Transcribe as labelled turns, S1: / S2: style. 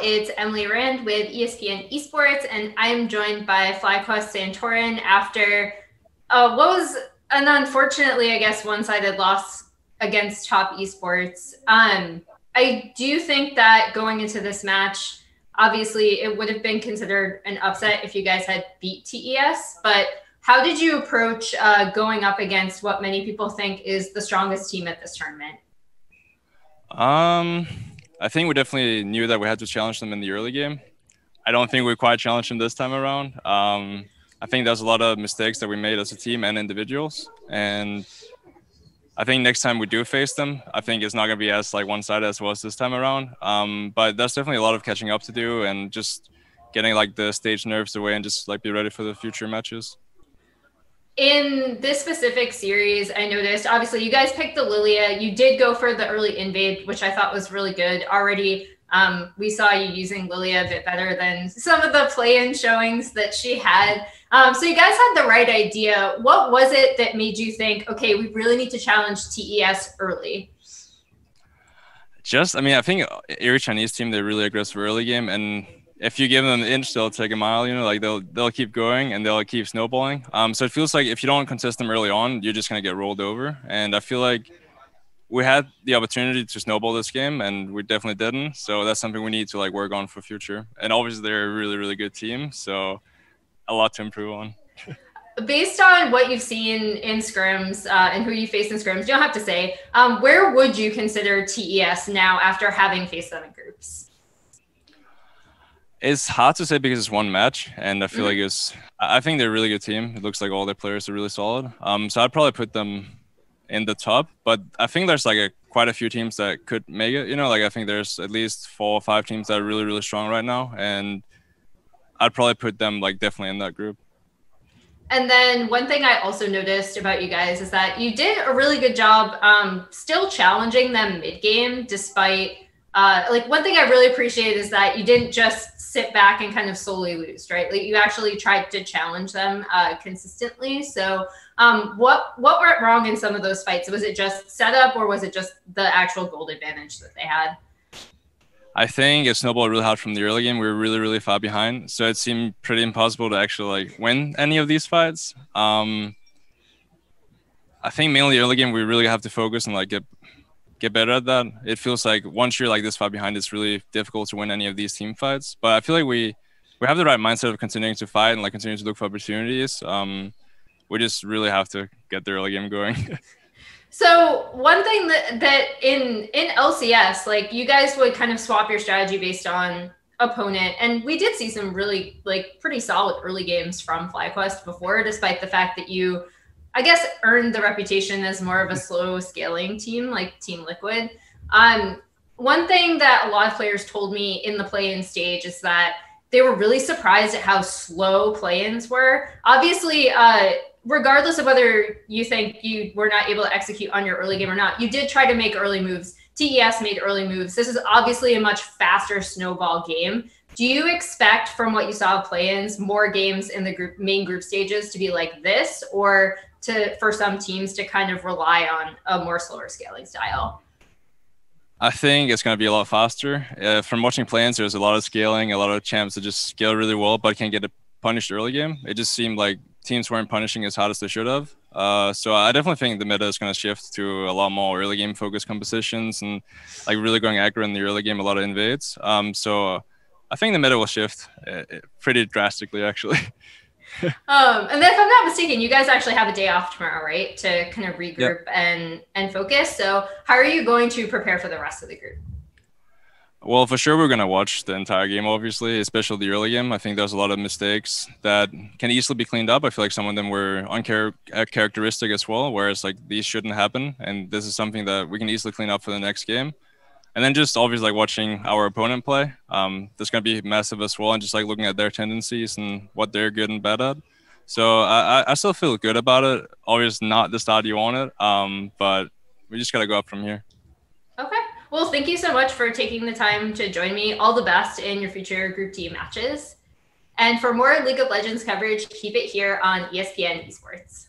S1: It's Emily Rand with ESPN Esports, and I'm joined by FlyQuest's Santorin after what was an unfortunately, I guess, one-sided loss against Top Esports. I do think that going into this match, obviously it would have been considered an upset if you guys had beat TES, but how did you approach going up against what many people think is the strongest team at this tournament?
S2: I think we definitely knew that we had to challenge them in the early game. I don't think we quite challenged them this time around. I think there's a lot of mistakes that we made as a team and individuals. And I think next time we do face them, I think it's not going to be as one-sided as it was this time around. But there's definitely a lot of catching up to do and just getting the stage nerves away and just be ready for the future matches.
S1: In this specific series, I noticed, obviously, you guys picked the Lilia. You did go for the early invade, which I thought was really good. Already, we saw you using Lilia a bit better than some of the play-in showings that she had. So you guys had the right idea. What was it that made you think, okay, we really need to challenge TES early?
S2: I think every Chinese team, they're really aggressive early game, and if you give them an inch, they'll take a mile. They'll keep going and they'll keep snowballing. So it feels like if you don't contest them early on, you're just gonna get rolled over. And I feel like we had the opportunity to snowball this game, and we definitely didn't. So that's something we need to work on for future. And obviously, they're a really, really good team, so a lot to improve on.
S1: Based on what you've seen in scrims and who you face in scrims, you don't have to say, where would you consider TES now after having faced them in groups?
S2: It's hard to say because it's one match, and I feel I think they're a really good team. It looks like all their players are really solid. So I'd probably put them in the top, but I think there's quite a few teams that could make it. I think there's at least 4 or 5 teams that are really, really strong right now, and I'd probably put them definitely in that group.
S1: And then one thing I also noticed about you guys is that you did a really good job still challenging them mid-game, despite one thing I really appreciate is that you didn't just sit back and kind of slowly lose, right? You actually tried to challenge them consistently. So what went wrong in some of those fights? Was it just setup, or was it just the actual gold advantage that they had?
S2: I think it snowballed really hard from the early game. We were really, really far behind. So it seemed pretty impossible to actually win any of these fights. I think mainly early game, we really have to focus and get better at that. It feels like once you're this far behind, it's really difficult to win any of these team fights. But I feel like we have the right mindset of continuing to fight and continuing to look for opportunities. We just really have to get the early game going.
S1: So one thing that in LCS, you guys would kind of swap your strategy based on opponent, and we did see some really pretty solid early games from FlyQuest before, despite the fact that you, I guess, earned the reputation as more of a slow scaling team like Team Liquid. One thing that a lot of players told me in the play-in stage is that they were really surprised at how slow play-ins were. Obviously, regardless of whether you think you were not able to execute on your early game or not, you did try to make early moves. TES made early moves. This is obviously a much faster snowball game. Do you expect, from what you saw of play-ins, more games in the main group stages to be like this, or for some teams to kind of rely on a more slower scaling style?
S2: I think it's going to be a lot faster. From watching play-ins, there's a lot of scaling, a lot of champs that just scale really well, but can't get a punished early game. It just seemed like teams weren't punishing as hard as they should have. So I definitely think the meta is going to shift to a lot more early game focused compositions and really going aggro in the early game, a lot of invades. So I think the meta will shift pretty drastically, actually.
S1: And then if I'm not mistaken, you guys actually have a day off tomorrow, right? To kind of regroup and focus. So how are you going to prepare for the rest of the group?
S2: Well, for sure, we're going to watch the entire game, obviously, especially the early game. I think there's a lot of mistakes that can easily be cleaned up. I feel like some of them were uncharacteristic as well, whereas these shouldn't happen. And this is something that we can easily clean up for the next game. And then just obviously watching our opponent play. There's going to be massive as well, and just looking at their tendencies and what they're good and bad at. So I still feel good about it. Obviously not the start you want it, but we just got to go up from here.
S1: Okay. Well, thank you so much for taking the time to join me. All the best in your future Group D matches. And for more League of Legends coverage, keep it here on ESPN Esports.